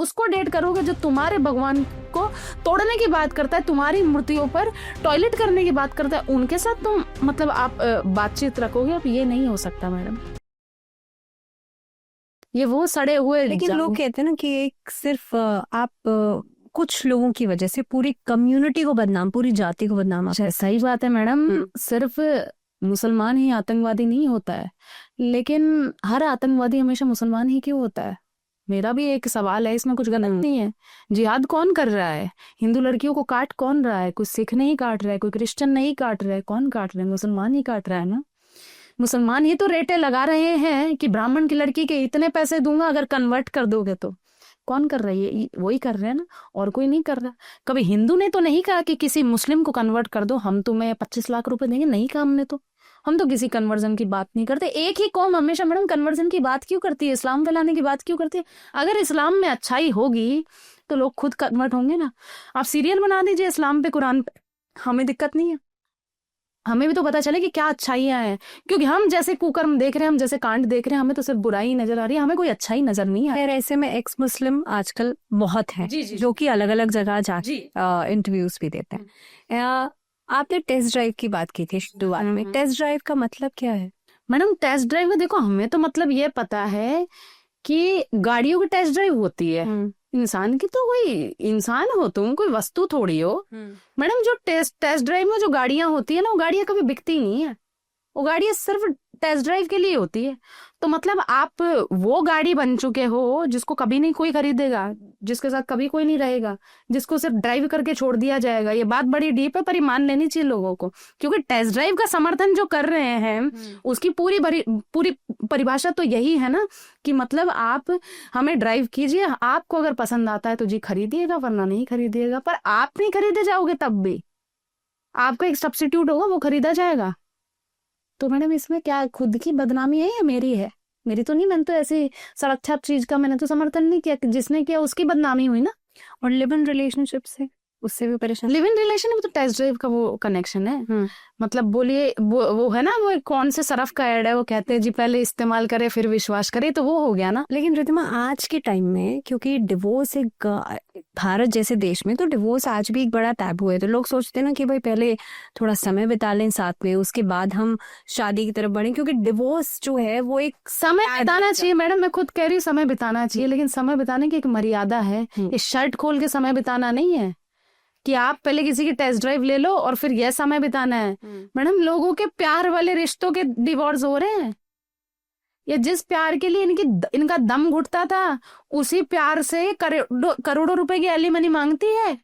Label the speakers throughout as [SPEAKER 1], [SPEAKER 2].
[SPEAKER 1] उसको डेट करोगे जो तुम्हारे भगवान को तोड़ने की बात करता है, तुम्हारी मूर्तियों पर टॉयलेट करने की बात करता है, उनके साथ तुम मतलब आप बातचीत रखोगे? अब ये नहीं हो सकता मैडम, ये वो सड़े हुए।
[SPEAKER 2] लेकिन लोग कहते हैं ना कि एक सिर्फ आप कुछ लोगों की वजह से पूरी कम्युनिटी को बदनाम, पूरी जाति को बदनाम।
[SPEAKER 1] सही बात है मैडम, सिर्फ मुसलमान ही आतंकवादी नहीं होता है, लेकिन हर आतंकवादी हमेशा मुसलमान ही क्यों होता है? मेरा भी एक सवाल है, इसमें कुछ गलत नहीं है। जिहाद कौन कर रहा है? हिंदू लड़कियों को काट कौन रहा है? कोई सिख नहीं काट रहा है, कोई क्रिश्चियन नहीं काट रहा है, कौन काट रहा है? मुसलमान ही काट रहा है ना। मुसलमान ही तो रेटे लगा रहे हैं कि ब्राह्मण की लड़की के इतने पैसे दूंगा अगर कन्वर्ट कर दोगे तो। कौन कर रही है? वही कर रहे हैं ना, और कोई नहीं कर रहा। कभी हिंदू ने तो नहीं कहा कि किसी मुस्लिम को कन्वर्ट कर दो, हम तुम्हें 25 लाख रुपए देंगे, नहीं कहा हमने तो। हम तो किसी कन्वर्जन की बात नहीं करते। एक ही कौम हमेशा मैडम कन्वर्जन की बात क्यों करती है? इस्लाम फैलाने की बात क्यों करती है? अगर इस्लाम में अच्छाई होगी तो लोग खुद कन्वर्ट होंगे ना। आप सीरियल बना दीजिए इस्लाम पे, कुरान पे, हमें दिक्कत नहीं है। हमें भी तो पता चले कि क्या अच्छाइयां हैं, क्योंकि हम जैसे कुकर्म देख रहे हैं, हम जैसे कांड देख रहे हैं, हमें तो सिर्फ बुराई नजर आ रही है, हमें कोई अच्छाई नजर नहीं आ रही है।
[SPEAKER 2] ऐसे में एक्स मुस्लिम आजकल बहुत है जो कि अलग अलग जगह जाके इंटरव्यूज भी देते हैं। आपने टेस्ट ड्राइव की बात की थी शुरुआत में, टेस्ट ड्राइव का मतलब क्या है?
[SPEAKER 1] मैडम टेस्ट ड्राइव में देखो, हमें तो मतलब ये पता है कि गाड़ियों की टेस्ट ड्राइव होती है, इंसान की तो कोई इंसान हो, तुम कोई वस्तु थोड़ी हो। मैडम जो टेस्ट ड्राइव में जो गाड़ियां होती है ना, वो गाड़ियां कभी बिकती नहीं है, वो गाड़ियां सिर्फ टेस्ट ड्राइव के लिए होती है। तो मतलब आप वो गाड़ी बन चुके हो जिसको कभी नहीं कोई खरीदेगा, जिसके साथ कभी कोई नहीं रहेगा, जिसको सिर्फ ड्राइव करके छोड़ दिया जाएगा। ये बात बड़ी डीप है, पर ये मान लेनी चाहिए लोगों को, क्योंकि टेस्ट ड्राइव का समर्थन जो कर रहे हैं उसकी पूरी परिभाषा तो यही है ना कि मतलब आप हमें ड्राइव कीजिए, आपको अगर पसंद आता है तो जी खरीदिएगा, वरना नहीं खरीदिएगा। पर आप नहीं खरीदे जाओगे, तब भी आपका एक सब्स्टिट्यूट होगा, वो खरीदा जाएगा। तो मैडम इसमें क्या खुद की बदनामी है या मेरी है? मेरी तो नहीं, मैंने तो ऐसी सड़क छाप चीज का मैंने तो समर्थन नहीं किया, जिसने किया उसकी बदनामी हुई ना।
[SPEAKER 2] और लिव इन रिलेशनशिप से उससे भी परेशान।
[SPEAKER 1] लिव इन रिलेशन में तो टेस्ट ड्राइव का वो कनेक्शन है। मतलब बोलिए वो है ना, वो कौन से सरफ का ऐड है, वो कहते हैं जी पहले इस्तेमाल करे फिर विश्वास करे, तो वो हो गया ना।
[SPEAKER 2] लेकिन रिद्धिमा आज के टाइम में, क्योंकि डिवोर्स एक भारत जैसे देश में तो डिवोर्स आज भी एक बड़ा टैबू है, तो लोग सोचते हैं ना कि भाई पहले थोड़ा समय बिता लें साथ में, उसके बाद हम शादी की तरफ बढ़ें, क्योंकि डिवोर्स जो है वो एक
[SPEAKER 1] समय बिताना चाहिए। मैडम मैं खुद कह रही हूँ समय बिताना चाहिए, लेकिन समय बिताने की एक मर्यादा है। ये शर्ट खोल के समय बिताना नहीं है कि आप पहले किसी की टेस्ट ड्राइव ले लो और फिर यह समय बिताना है। मैडम लोगों के प्यार वाले रिश्तों के डिवोर्स हो रहे हैं, या जिस प्यार के लिए इनका दम घुटता था, उसी प्यार से करोड़ों रुपए की एलिमनी मांगती है।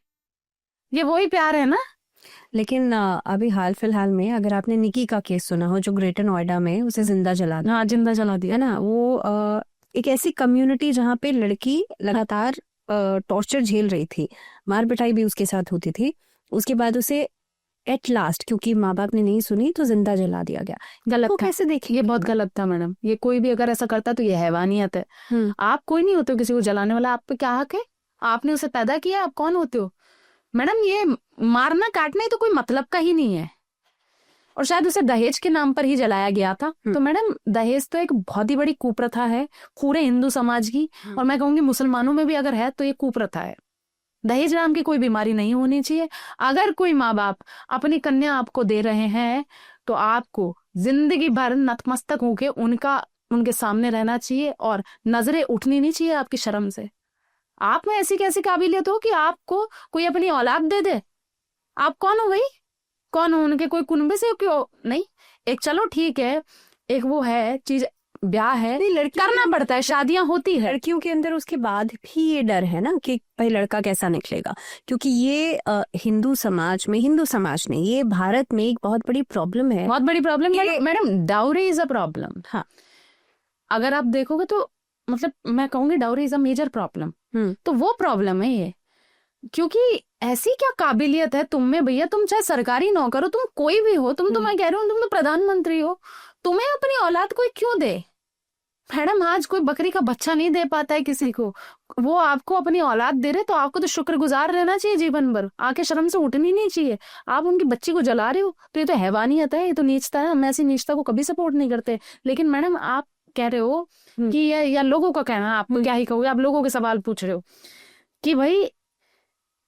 [SPEAKER 1] ये वही प्यार है ना।
[SPEAKER 2] लेकिन अभी हाल फिलहाल में अगर आपने निकी का केस सुना हो, जो ग्रेटर नोएडा में उसे जिंदा जला दिया।
[SPEAKER 1] हाँ, जिंदा जला दिया
[SPEAKER 2] है ना। वो एक ऐसी कम्युनिटी जहाँ पे लड़की लगातार टॉर्चर झेल रही थी, मार पिटाई भी उसके साथ होती थी, उसके बाद उसे एट लास्ट क्योंकि माँ बाप ने नहीं सुनी तो जिंदा जला दिया गया।
[SPEAKER 1] गलत
[SPEAKER 2] तो
[SPEAKER 1] था।
[SPEAKER 2] कैसे देखिए,
[SPEAKER 1] ये बहुत गलत था मैडम। ये कोई भी अगर ऐसा करता तो ये हैवानियत है। आप कोई नहीं होते हो किसी को जलाने वाला, आप पे क्या हक है? आपने उसे पैदा किया, आप कौन होते हो? मैडम ये मारना काटना ही तो कोई मतलब का ही नहीं है, और शायद उसे दहेज के नाम पर ही जलाया गया था। तो मैडम दहेज तो एक बहुत ही बड़ी कुप्रथा है पूरे हिंदू समाज की, और मैं कहूंगी मुसलमानों में भी अगर है तो ये कुप्रथा है। दहेज नाम की कोई बीमारी नहीं होनी चाहिए। अगर कोई माँ बाप अपनी कन्या आपको दे रहे हैं तो आपको जिंदगी भर नतमस्तक होके उनके सामने रहना चाहिए, और नजरें उठनी नहीं चाहिए आपकी शर्म से। आप में ऐसी कैसी काबिलियत हो कि आपको कोई अपनी औलाद दे दे? आप कौन हो भाई? कौन हो? उनके कोई कुनबे से क्यों नहीं? एक चलो ठीक है, एक वो है चीज, ब्याह है, करना पड़ता है, शादियां होती है।
[SPEAKER 2] लड़कियों के अंदर उसके बाद भी ये डर है ना कि भाई लड़का कैसा निकलेगा, क्योंकि ये हिंदू समाज नहीं, ये भारत में एक बहुत बड़ी प्रॉब्लम है।
[SPEAKER 1] बहुत बड़ी प्रॉब्लम है madam. Dowry is a problem.
[SPEAKER 2] हाँ,
[SPEAKER 1] अगर आप देखोगे तो मतलब मैं कहूंगी dowry is a major problem. तो वो प्रॉब्लम है ये, क्योंकि ऐसी क्या काबिलियत है तुम में भैया? तुम चाहे सरकारी नौकर हो, तुम कोई भी हो, तुम तो मैं कह रही हूँ तुम तो प्रधानमंत्री हो, तुम्हें अपनी औलाद कोई क्यों दे? मैडम आज कोई बकरी का बच्चा नहीं दे पाता है किसी को, वो आपको अपनी औलाद दे रहे, तो आपको तो शुक्रगुजार रहना चाहिए जीवन भर, आके शर्म से उठनी नहीं चाहिए। आप उनकी बच्ची को जला रहे हो, तो ये तो हैवानियत है, ये तो नीचता है। हम ऐसी नीचता को कभी सपोर्ट नहीं करते। लेकिन मैडम आप कह रहे हो कि या लोगों का कहना, आप क्या ही कहोगे, आप लोगों के सवाल पूछ रहे हो कि भाई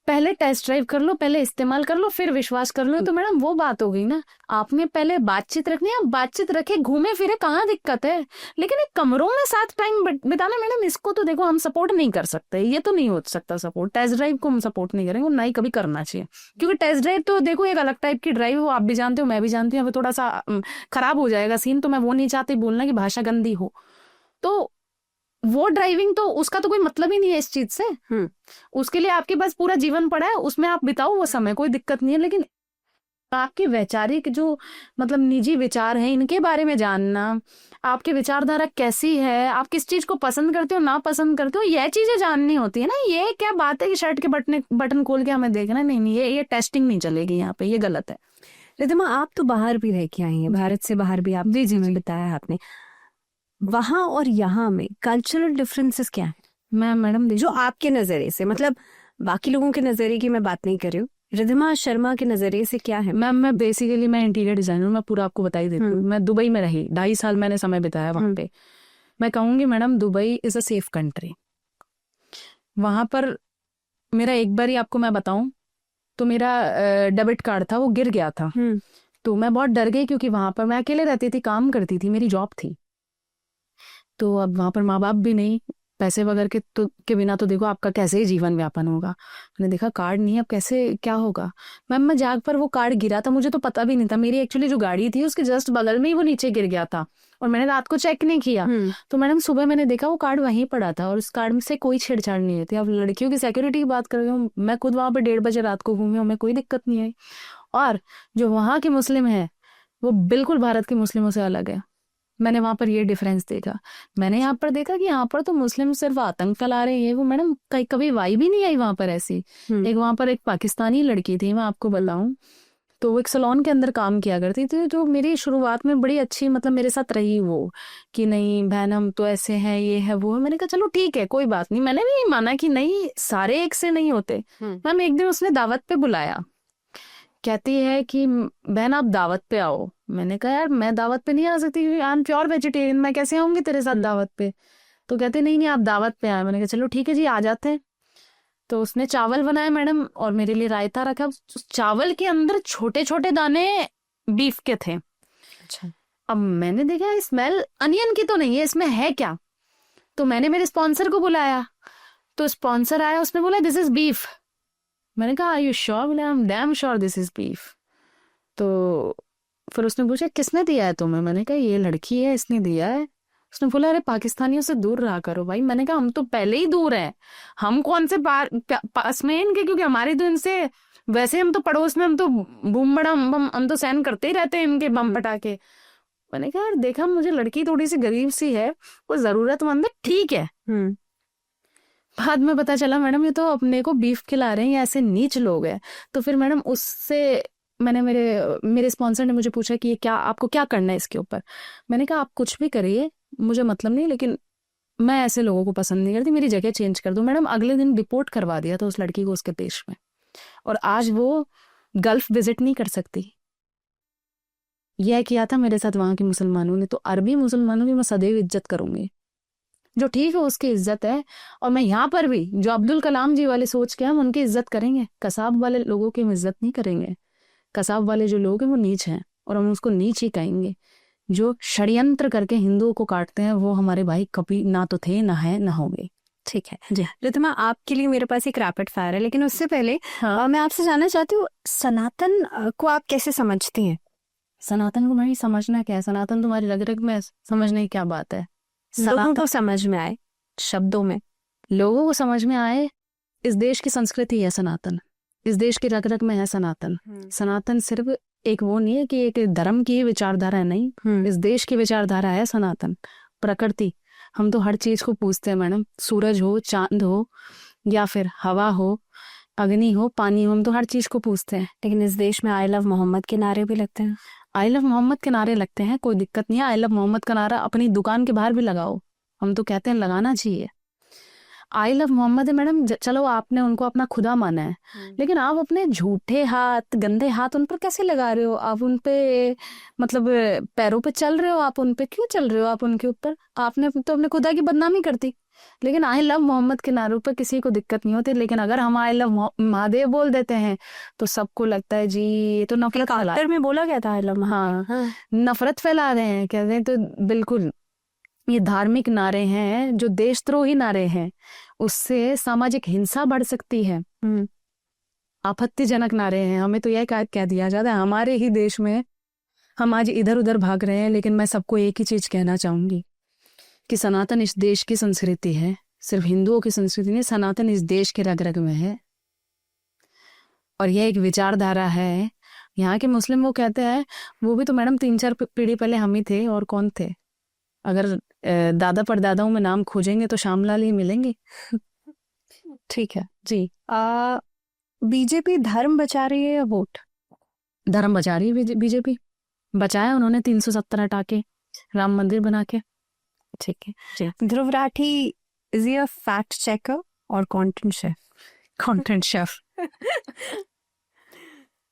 [SPEAKER 1] पहले टेस्ट ड्राइव कर लो, पहले इस्तेमाल कर लो, फिर विश्वास कर लो। तो मैडम वो बात हो गई ना, आपने पहले बातचीत रखनी है, आप बातचीत रखे, घूमे फिरे, कहाँ दिक्कत है। लेकिन एक कमरों में साथ टाइम बिताना मैडम, इसको तो देखो हम सपोर्ट नहीं कर सकते, ये तो नहीं हो सकता सपोर्ट। टेस्ट ड्राइव को हम सपोर्ट नहीं करेंगे और ना ही कभी करना चाहिए, क्योंकि टेस्ट ड्राइव तो देखो एक अलग टाइप की ड्राइव हो, आप भी जानते हो मैं भी जानती हूँ, थोड़ा सा खराब हो जाएगा सीन, तो मैं वो नहीं चाहती बोलना कि भाषा गंदी हो। तो वो ड्राइविंग तो उसका तो कोई मतलब ही नहीं है इस चीज से। उसके लिए आपके पास पूरा जीवन पड़ा है, उसमें आप बिताओ वो समय, कोई दिक्कत नहीं है। लेकिन आपके वैचारिक जो मतलब निजी विचार हैं, इनके बारे में जानना, आपकी विचारधारा कैसी है, आप किस चीज को पसंद करते हो ना पसंद करते हो, यह चीजें जाननी होती है ना। ये क्या बात है कि शर्ट के बटन खोल के हमें देखना, नहीं नहीं, ये टेस्टिंग नहीं चलेगी यहाँ पे, ये गलत है।
[SPEAKER 2] रिद्धिमा, आप तो बाहर भी रह के आई हैं, भारत से बाहर भी आप जी बताया आपने, वहां और यहाँ में कल्चरल डिफरेंसेस क्या है?
[SPEAKER 1] मैं मैडम
[SPEAKER 2] जो आपके नजरिए से, मतलब बाकी लोगों के नजरिए की मैं बात नहीं कर रही हूँ, रिद्धिमा शर्मा के नजरिए से क्या है?
[SPEAKER 1] मैम मैं बेसिकली मैं इंटीरियर डिजाइनर, मैं पूरा आपको बता ही देती हूँ। मैं दुबई में रही, 2.5 साल मैंने समय बिताया वहां पे। मैं कहूंगी madam Dubai is a safe country. वहां पर मेरा एक बार ही आपको मैं बताऊं तो मेरा डेबिट कार्ड था, वो गिर गया था। तो मैं बहुत डर गई, क्योंकि वहां पर मैं अकेले रहती थी, काम करती थी, मेरी जॉब थी। तो अब वहां पर माँ बाप भी नहीं, पैसे वगैरह के बिना तो देखो आपका कैसे ही जीवन व्यापन होगा। मैंने देखा कार्ड नहीं, अब कैसे क्या होगा। मैम मैं जाग पर वो कार्ड गिरा था, मुझे तो पता भी नहीं था, मेरी एक्चुअली जो गाड़ी थी उसके जस्ट बगल में ही वो नीचे गिर गया था, और मैंने रात को चेक नहीं किया। तो मैडम सुबह मैंने देखा वो कार्ड वहीं पड़ा था, और उस कार्ड में से कोई छेड़छाड़ नहीं हुई थी। अब लड़कियों की सिक्योरिटी की बात कर रही हूँ, मैं खुद वहां पर 1:30 बजे रात को घूमी हूँ, हमें कोई दिक्कत नहीं आई। और जो वहां के मुस्लिम है वो बिल्कुल भारत के मुस्लिमों से अलग है। मैंने वहां पर ये डिफरेंस देखा। मैंने यहाँ पर देखा कि यहाँ पर तो मुस्लिम सिर्फ आतंक फैला रहे हैं, वो मैडम कभी वाई भी नहीं आई वहां पर ऐसी। एक वहां पर एक पाकिस्तानी लड़की थी, मैं आपको बताऊं, तो वो एक सलोन के अंदर काम किया करती थी। जो मेरी शुरुआत में बड़ी अच्छी मतलब मेरे साथ रही, वो कि नहीं बहन हम तो ऐसे हैं, ये है वो है। मैंने कहा चलो ठीक है कोई बात नहीं, मैंने भी माना कि नहीं सारे एक से नहीं होते। मैम एक दिन उसने दावत पे बुलाया, कहती है कि बहन आप दावत पे आओ। मैंने कहा यार मैं दावत पे नहीं आ सकती, आई एम प्योर वेजिटेरियन, मैं कैसे आऊंगी तेरे साथ दावत पे। तो कहते नहीं नहीं आप दावत पे आए। मैंने कहा चलो ठीक है जी आ जाते हैं। तो उसने चावल बनाया मैडम, और मेरे लिए रायता रखा। चावल के अंदर छोटे छोटे दाने बीफ के थे।
[SPEAKER 2] अच्छा।
[SPEAKER 1] अब मैंने देखा स्मेल अनियन की तो नहीं है, इसमें है क्या। तो मैंने मेरे स्पॉन्सर को बुलाया, तो स्पॉन्सर आया, उसने बोला दिस इज बीफ। मैंने कहा आर यू श्योर। बोले I am damn sure this is beef. तो फिर उसने पूछा किसने दिया है तुम्हें। मैंने कहा ये लड़की है इसने दिया है। उसने बोला अरे पाकिस्तानियों से दूर रहा करो भाई। मैंने कहा हम तो पहले ही दूर हैं, हम कौन से पास में इनके, क्योंकि हमारी तो इनसे वैसे हम तो पड़ोस में, हम तो बूम बड़म हम तो सहन करते ही रहते हैं इनके बम पटाखे। मैंने कहा यार देखा मुझे लड़की थोड़ी सी गरीब सी है, वो जरूरतमंद है, ठीक है। बाद में पता चला मैडम ये तो अपने को बीफ खिला रहे हैं, ये ऐसे नीच लोग हैं। तो फिर मैडम उससे मैंने मेरे स्पॉन्सर ने मुझे पूछा कि ये क्या आपको क्या करना है इसके ऊपर। मैंने कहा आप कुछ भी करिए मुझे मतलब नहीं, लेकिन मैं ऐसे लोगों को पसंद नहीं करती, मेरी जगह चेंज कर दो। मैडम अगले दिन रिपोर्ट करवा दिया था उस लड़की को उसके देश में, और आज वो गल्फ विजिट नहीं कर सकती। यह किया था मेरे साथ वहां के मुसलमानों ने। तो अरबी मुसलमानों की मैं सदैव इज्जत करूंगी, जो ठीक है उसकी इज्जत है। और मैं यहाँ पर भी जो अब्दुल कलाम जी वाले सोच के हम उनकी इज्जत करेंगे, कसाब वाले लोगों की हम इज्जत नहीं करेंगे। कसाब वाले जो लोग हैं वो नीच हैं, और हम उसको नीच ही कहेंगे। जो षड्यंत्र करके हिंदुओं को काटते हैं वो हमारे भाई कभी ना तो थे, ना है, ना होंगे।
[SPEAKER 2] ठीक है जी रिद्धिमा, आपके लिए मेरे पास एक रैपिड फायर है, लेकिन उससे पहले मैं आपसे जानना चाहती हूँ सनातन को आप कैसे समझती हैं?
[SPEAKER 1] सनातन को मैं समझना क्या है, सनातन तुम्हारी रग रग में समझने की क्या बात है।
[SPEAKER 2] लोगों को समझ में आए, शब्दों में
[SPEAKER 1] लोगों को समझ में आए। इस देश की संस्कृति है सनातन, इस देश की रग रग में है सनातन। सनातन सिर्फ एक वो नहीं है कि एक धर्म की विचारधारा है, नहीं, इस देश की विचारधारा है सनातन। प्रकृति, हम तो हर चीज को पूछते हैं मैडम, सूरज हो, चांद हो, या फिर हवा हो, अग्नि हो, पानी हो, हम तो हर चीज को पूछते हैं।
[SPEAKER 2] लेकिन इस देश में आई लव मोहम्मद के नारे भी लगते हैं।
[SPEAKER 1] आई लव मोहम्मद के नारे लगते हैं, कोई दिक्कत नहीं है। आई लव मोहम्मद का नारा अपनी दुकान के बाहर भी लगाओ, हम तो कहते हैं लगाना चाहिए। आई लव मोहम्मद है मैडम, चलो आपने उनको अपना खुदा माना है, लेकिन आप अपने झूठे हाथ, गंदे हाथ उन पर कैसे लगा रहे हो? आप उन पे मतलब पैरों पे चल रहे हो, आप उन पे क्यों चल रहे हो? आप उनके ऊपर, आपने तो अपने खुदा की बदनामी कर दी। लेकिन आई लव मोहम्मद के नारों पर किसी को दिक्कत नहीं होती, लेकिन अगर हम आई लव महादेव बोल देते हैं तो सबको लगता है जी ये तो नफरत फैला,
[SPEAKER 2] काउंटर में बोला गया था आलम।
[SPEAKER 1] हाँ
[SPEAKER 2] हाँ।
[SPEAKER 1] नफरत फैला रहे हैं कहते हैं। तो बिल्कुल ये धार्मिक नारे हैं जो देशद्रोही नारे हैं, उससे सामाजिक हिंसा बढ़ सकती है। आपत्तिजनक नारे हैं, हमें तो यह कह दिया जाता है हमारे ही देश में। हम आज इधर उधर भाग रहे हैं, लेकिन मैं सबको एक ही चीज कहना चाहूंगी कि सनातन इस देश की संस्कृति है, सिर्फ हिंदुओं की संस्कृति नहीं, सनातन इस देश के रग रग में है। और यह एक विचारधारा है। यहाँ के मुस्लिम वो कहते हैं, वो भी तो मैडम 3-4 पीढ़ी पहले हम ही थे, और कौन थे? अगर दादा परदादाओं में नाम खोजेंगे तो श्यामलाल ही मिलेंगे।
[SPEAKER 2] ठीक है
[SPEAKER 1] जी।
[SPEAKER 2] बीजेपी धर्म बचा रही है या वोट?
[SPEAKER 1] धर्म बचा रही है बीजेपी। बचाया उन्होंने 370 हटा के, राम मंदिर बना के।
[SPEAKER 2] ठीक है
[SPEAKER 1] जी।
[SPEAKER 2] Dhruv Rathee is he a fact checker और content chef?
[SPEAKER 1] Content chef.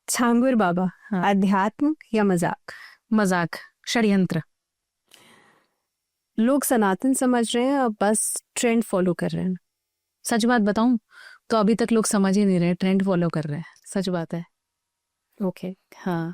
[SPEAKER 2] Changur Baba,
[SPEAKER 1] हाँ।
[SPEAKER 2] अध्यात्म या मजाक?
[SPEAKER 1] मजाक, षड्यंत्र।
[SPEAKER 2] लोग सनातन समझ रहे हैं और बस ट्रेंड फॉलो कर रहे हैं।
[SPEAKER 1] सच बात बताऊं तो अभी तक लोग समझ ही नहीं रहे, ट्रेंड फॉलो कर रहे हैं, सच बात है।
[SPEAKER 2] ओके
[SPEAKER 1] हाँ।